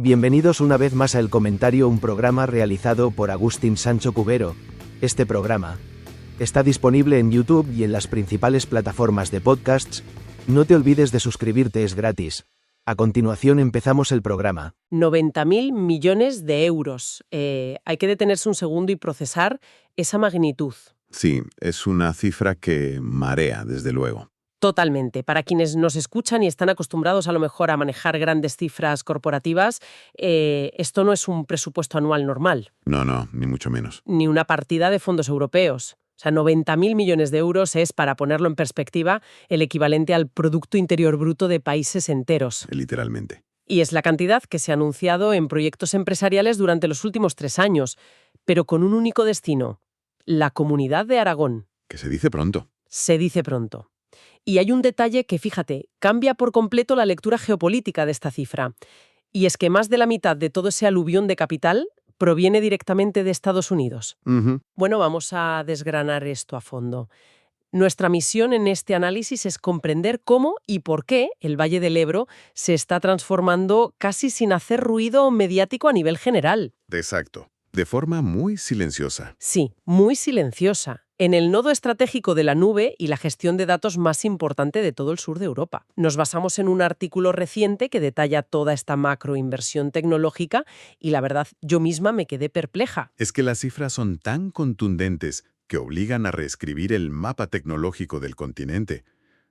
Bienvenidos una vez más a El Comentario, un programa realizado por Agustín Sancho Cubero. Este programa está disponible en YouTube y en las principales plataformas de podcasts. No te olvides de suscribirte, es gratis. A continuación empezamos el programa. 90.000 millones de euros. Hay que detenerse un segundo y procesar esa magnitud. Sí, es una cifra que marea, desde luego. Totalmente. Para quienes nos escuchan y están acostumbrados a lo mejor a manejar grandes cifras corporativas, esto no es un presupuesto anual normal. No, ni mucho menos. Ni una partida de fondos europeos. O sea, 90.000 millones de euros es, para ponerlo en perspectiva, el equivalente al Producto Interior Bruto de países enteros. Literalmente. Y es la cantidad que se ha anunciado en proyectos empresariales durante los últimos 3 años, pero con un único destino: la Comunidad de Aragón. Que se dice pronto. Se dice pronto. Y hay un detalle que, fíjate, cambia por completo la lectura geopolítica de esta cifra. Y es que más de la mitad de todo ese aluvión de capital proviene directamente de Estados Unidos. Bueno, vamos a desgranar esto a fondo. Nuestra misión en este análisis es comprender cómo y por qué el Valle del Ebro se está transformando casi sin hacer ruido mediático a nivel general. Exacto. De forma muy silenciosa. Sí, muy silenciosa, en el nodo estratégico de la nube y la gestión de datos más importante de todo el sur de Europa. Nos basamos en un artículo reciente que detalla toda esta macroinversión tecnológica y la verdad, yo misma me quedé perpleja. Es que las cifras son tan contundentes que obligan a reescribir el mapa tecnológico del continente.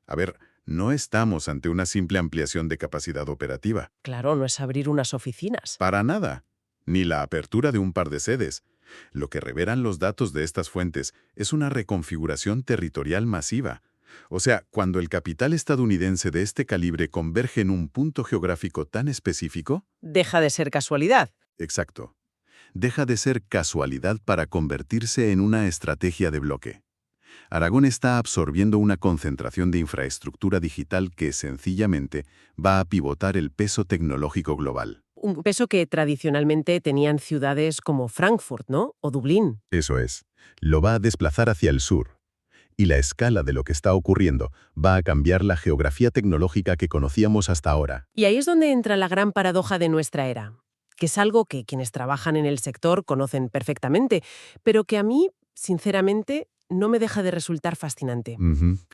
A ver, no estamos ante una simple ampliación de capacidad operativa. Claro, no es abrir unas oficinas. Para nada. Ni la apertura de un par de sedes. Lo que revelan los datos de estas fuentes es una reconfiguración territorial masiva. O sea, cuando el capital estadounidense de este calibre converge en un punto geográfico tan específico... Deja de ser casualidad. Exacto. Deja de ser casualidad para convertirse en una estrategia de bloque. Aragón está absorbiendo una concentración de infraestructura digital que, sencillamente, va a pivotar el peso tecnológico global. Un peso que tradicionalmente tenían ciudades como Frankfurt, ¿no? O Dublín. Eso es. Lo va a desplazar hacia el sur. Y la escala de lo que está ocurriendo va a cambiar la geografía tecnológica que conocíamos hasta ahora. Y ahí es donde entra la gran paradoja de nuestra era, que es algo que quienes trabajan en el sector conocen perfectamente, pero que a mí, sinceramente, no me deja de resultar fascinante.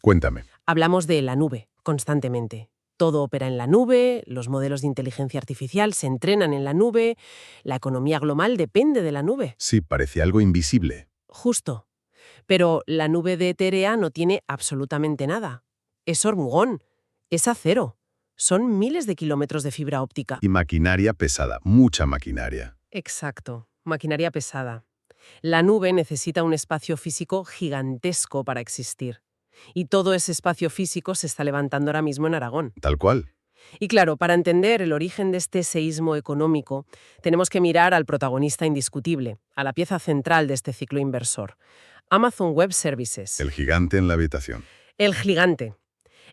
Cuéntame. Hablamos de la nube constantemente. Todo opera en la nube, los modelos de inteligencia artificial se entrenan en la nube, la economía global depende de la nube. Sí, parece algo invisible. Justo. Pero la nube de Ethereum no tiene absolutamente nada. Es hormigón, es acero. Son miles de kilómetros de fibra óptica. Y maquinaria pesada, mucha maquinaria. Exacto, maquinaria pesada. La nube necesita un espacio físico gigantesco para existir. Y todo ese espacio físico se está levantando ahora mismo en Aragón. Tal cual. Y claro, para entender el origen de este seísmo económico, tenemos que mirar al protagonista indiscutible, a la pieza central de este ciclo inversor: Amazon Web Services. El gigante en la habitación. El gigante.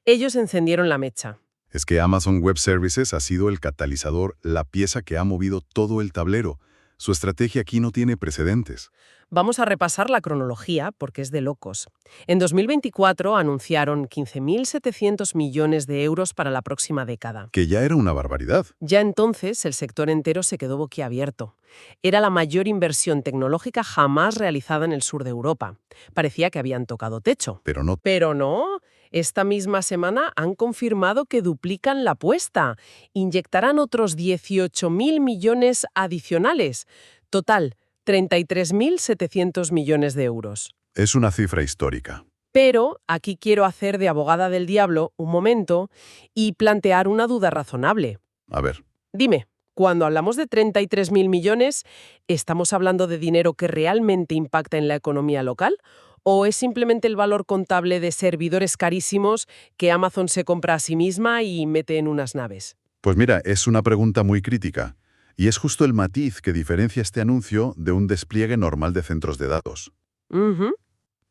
Ellos encendieron la mecha. Es que Amazon Web Services ha sido el catalizador, la pieza que ha movido todo el tablero. Su estrategia aquí no tiene precedentes. Vamos a repasar la cronología porque es de locos. En 2024 anunciaron 15.700 millones de euros para la próxima década. Que ya era una barbaridad. Ya entonces el sector entero se quedó boquiabierto. Era la mayor inversión tecnológica jamás realizada en el sur de Europa. Parecía que habían tocado techo. Pero no. Pero no. Esta misma semana han confirmado que duplican la apuesta. Inyectarán otros 18.000 millones adicionales. Total, 33.700 millones de euros. Es una cifra histórica. Pero aquí quiero hacer de abogada del diablo un momento y plantear una duda razonable. A ver. Dime, cuando hablamos de 33.000 millones, ¿estamos hablando de dinero que realmente impacta en la economía local? ¿O es simplemente el valor contable de servidores carísimos que Amazon se compra a sí misma y mete en unas naves? Pues mira, es una pregunta muy crítica. Y es justo el matiz que diferencia este anuncio de un despliegue normal de centros de datos.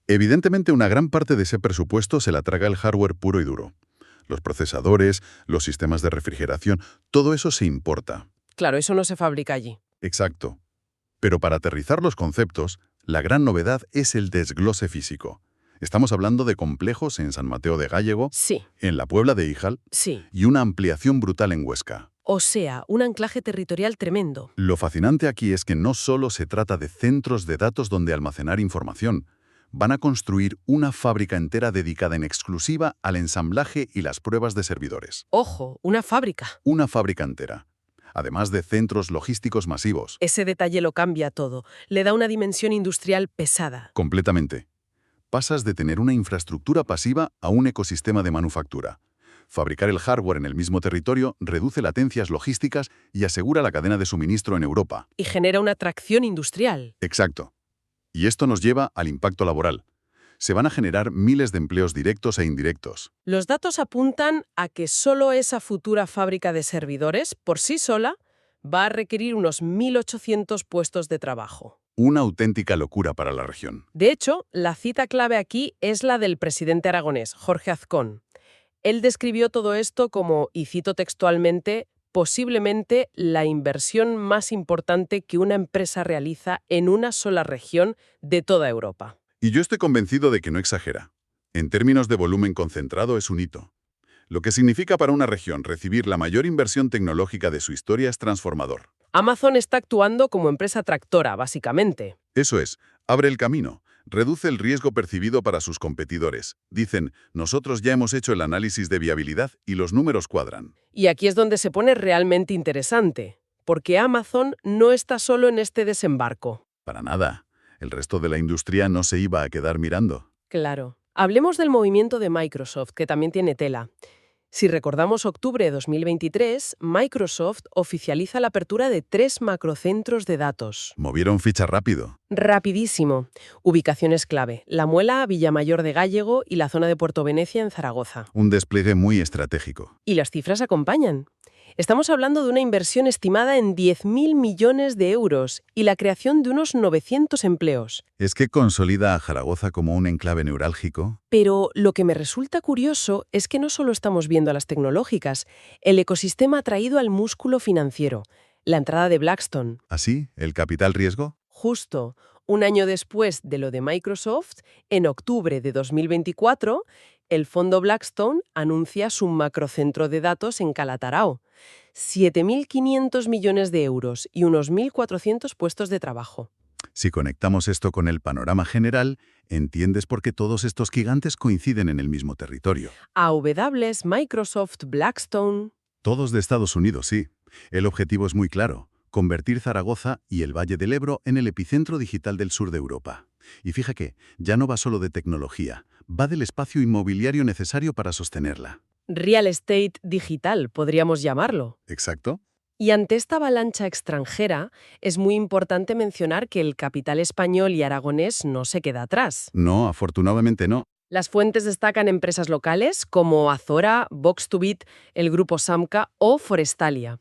Evidentemente, una gran parte de ese presupuesto se la traga el hardware puro y duro. Los procesadores, los sistemas de refrigeración, todo eso se importa. Claro, eso no se fabrica allí. Exacto. Pero para aterrizar los conceptos, la gran novedad es el desglose físico. Estamos hablando de complejos en San Mateo de Gállego, Sí, en la Puebla de Híjar sí. y una ampliación brutal en Huesca. O sea, un anclaje territorial tremendo. Lo fascinante aquí es que no solo se trata de centros de datos donde almacenar información. Van a construir una fábrica entera dedicada en exclusiva al ensamblaje y las pruebas de servidores. Ojo, una fábrica. Una fábrica entera. Además de centros logísticos masivos. Ese detalle lo cambia todo. Le da una dimensión industrial pesada. Completamente. Pasas de tener una infraestructura pasiva a un ecosistema de manufactura. Fabricar el hardware en el mismo territorio reduce latencias logísticas y asegura la cadena de suministro en Europa. Y genera una atracción industrial. Exacto. Y esto nos lleva al impacto laboral. Se van a generar miles de empleos directos e indirectos. Los datos apuntan a que solo esa futura fábrica de servidores, por sí sola, va a requerir unos 1.800 puestos de trabajo. Una auténtica locura para la región. De hecho, la cita clave aquí es la del presidente aragonés, Jorge Azcón. Él describió todo esto como, y cito textualmente, posiblemente la inversión más importante que una empresa realiza en una sola región de toda Europa. Y yo estoy convencido de que no exagera. En términos de volumen concentrado es un hito. Lo que significa para una región recibir la mayor inversión tecnológica de su historia es transformador. Amazon está actuando como empresa tractora, básicamente. Eso es, abre el camino, reduce el riesgo percibido para sus competidores. Dicen, nosotros ya hemos hecho el análisis de viabilidad y los números cuadran. Y aquí es donde se pone realmente interesante, porque Amazon no está solo en este desembarco. Para nada. El resto de la industria no se iba a quedar mirando. Claro. Hablemos del movimiento de Microsoft, que también tiene tela. Si recordamos octubre de 2023, Microsoft oficializa la apertura de 3 macrocentros de datos. Movieron ficha rápido. Rapidísimo. Ubicaciones clave: La Muela, Villamayor de Gállego y la zona de Puerto Venecia en Zaragoza. Un despliegue muy estratégico. Y las cifras acompañan. Estamos hablando de una inversión estimada en 10.000 millones de euros y la creación de unos 900 empleos. ¿Es que consolida a Zaragoza como un enclave neurálgico? Pero lo que me resulta curioso es que no solo estamos viendo a las tecnológicas, el ecosistema ha traído al músculo financiero, la entrada de Blackstone. ¿Así? ¿El capital riesgo? Justo un año después de lo de Microsoft, en octubre de 2024, el fondo Blackstone anuncia su macrocentro de datos en Calatarao. 7.500 millones de euros y unos 1.400 puestos de trabajo. Si conectamos esto con el panorama general, entiendes por qué todos estos gigantes coinciden en el mismo territorio. AWS, Microsoft, Blackstone. Todos de Estados Unidos, sí. El objetivo es muy claro: convertir Zaragoza y el Valle del Ebro en el epicentro digital del sur de Europa. Y fíjate, ya no va solo de tecnología, va del espacio inmobiliario necesario para sostenerla. Real estate digital, podríamos llamarlo. ¿Exacto? Y ante esta avalancha extranjera, es muy importante mencionar que el capital español y aragonés no se queda atrás. No, afortunadamente no. Las fuentes destacan empresas locales como Azora, Vox2Bit, el grupo Samca o Forestalia.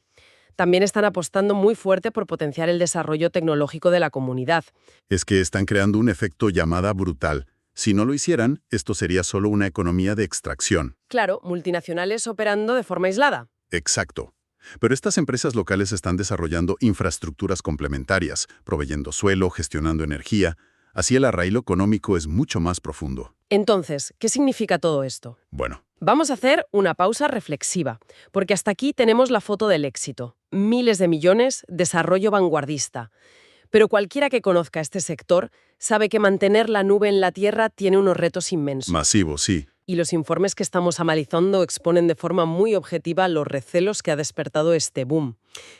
También están apostando muy fuerte por potenciar el desarrollo tecnológico de la comunidad. Es que están creando un efecto llamada brutal. Si no lo hicieran, esto sería solo una economía de extracción. Claro, multinacionales operando de forma aislada. Exacto. Pero estas empresas locales están desarrollando infraestructuras complementarias, proveyendo suelo, gestionando energía. Así el arraigo económico es mucho más profundo. Entonces, ¿qué significa todo esto? Bueno, Vamos a hacer una pausa reflexiva, porque hasta aquí tenemos la foto del éxito. Miles de millones, desarrollo vanguardista. Pero cualquiera que conozca este sector sabe que mantener la nube en la tierra tiene unos retos inmensos. masivo, sí. Y los informes que estamos analizando exponen de forma muy objetiva los recelos que ha despertado este boom.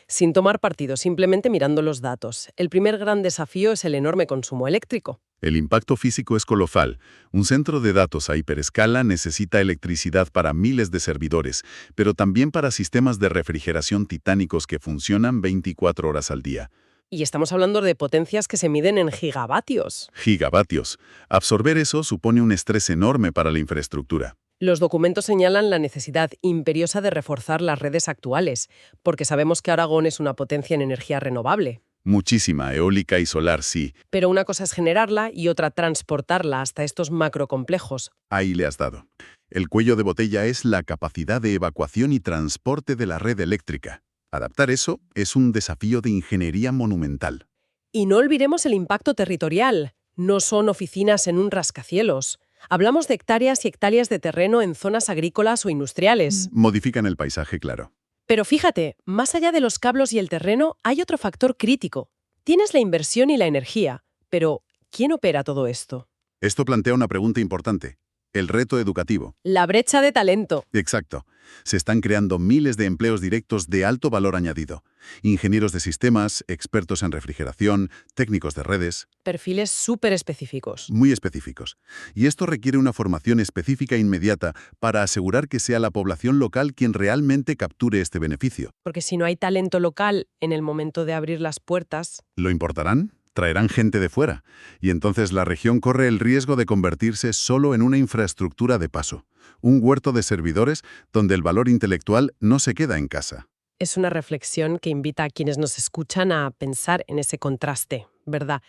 Sin tomar partido, simplemente mirando los datos. El primer gran desafío es el enorme consumo eléctrico. El impacto físico es colosal. Un centro de datos a hiperescala necesita electricidad para miles de servidores, pero también para sistemas de refrigeración titánicos que funcionan 24 horas al día. Y estamos hablando de potencias que se miden en gigavatios. Gigavatios. Absorber eso supone un estrés enorme para la infraestructura. Los documentos señalan la necesidad imperiosa de reforzar las redes actuales, porque sabemos que Aragón es una potencia en energía renovable. Muchísima eólica y solar, sí. Pero una cosa es generarla y otra transportarla hasta estos macrocomplejos. Ahí le has dado. El cuello de botella es la capacidad de evacuación y transporte de la red eléctrica. Adaptar eso es un desafío de ingeniería monumental. Y no olvidemos el impacto territorial. No son oficinas en un rascacielos. Hablamos de hectáreas y hectáreas de terreno en zonas agrícolas o industriales. Modifican el paisaje, claro. Pero fíjate, más allá de los cablos y el terreno, hay otro factor crítico. Tienes la inversión y la energía, pero ¿quién opera todo esto? Esto plantea una pregunta importante. El reto educativo. La brecha de talento. Exacto. Se están creando miles de empleos directos de alto valor añadido. Ingenieros de sistemas, expertos en refrigeración, técnicos de redes. Perfiles súper específicos. Muy específicos. Y esto requiere una formación específica e inmediata para asegurar que sea la población local quien realmente capture este beneficio. Porque si no hay talento local en el momento de abrir las puertas... ¿Lo importarán? Traerán gente de fuera, y entonces la región corre el riesgo de convertirse solo en una infraestructura de paso, un huerto de servidores donde el valor intelectual no se queda en casa. Es una reflexión que invita a quienes nos escuchan a pensar en ese contraste, ¿verdad?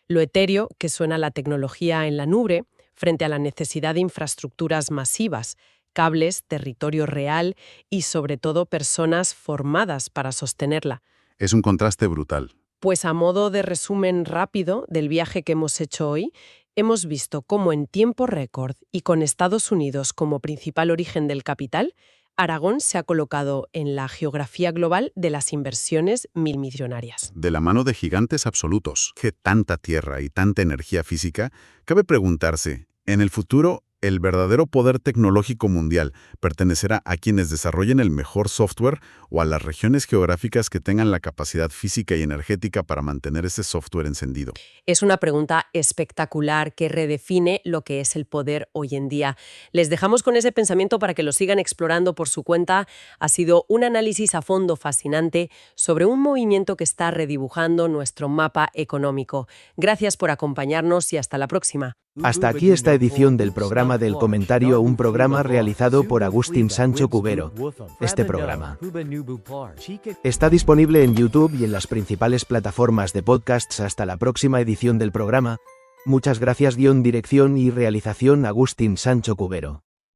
Lo etéreo que suena la tecnología en la nube frente a la necesidad de infraestructuras masivas, cables, territorio real y sobre todo personas formadas para sostenerla. Es un contraste brutal. Pues a modo de resumen rápido del viaje que hemos hecho hoy, hemos visto cómo en tiempo récord y con Estados Unidos como principal origen del capital, Aragón se ha colocado en la geografía global de las inversiones milmillonarias. De la mano de gigantes absolutos, que tanta tierra y tanta energía física, cabe preguntarse, en el futuro, ¿el verdadero poder tecnológico mundial pertenecerá a quienes desarrollen el mejor software o a las regiones geográficas que tengan la capacidad física y energética para mantener ese software encendido? Es una pregunta espectacular que redefine lo que es el poder hoy en día. Les dejamos con ese pensamiento para que lo sigan explorando por su cuenta. Ha sido un análisis a fondo fascinante sobre un movimiento que está redibujando nuestro mapa económico. Gracias por acompañarnos y hasta la próxima. Hasta aquí esta edición del programa del comentario, un programa realizado por Agustín Sancho Cubero. Este programa está disponible en YouTube y en las principales plataformas de podcasts. Hasta la próxima edición del programa. Muchas gracias. Dirección y realización Agustín Sancho Cubero.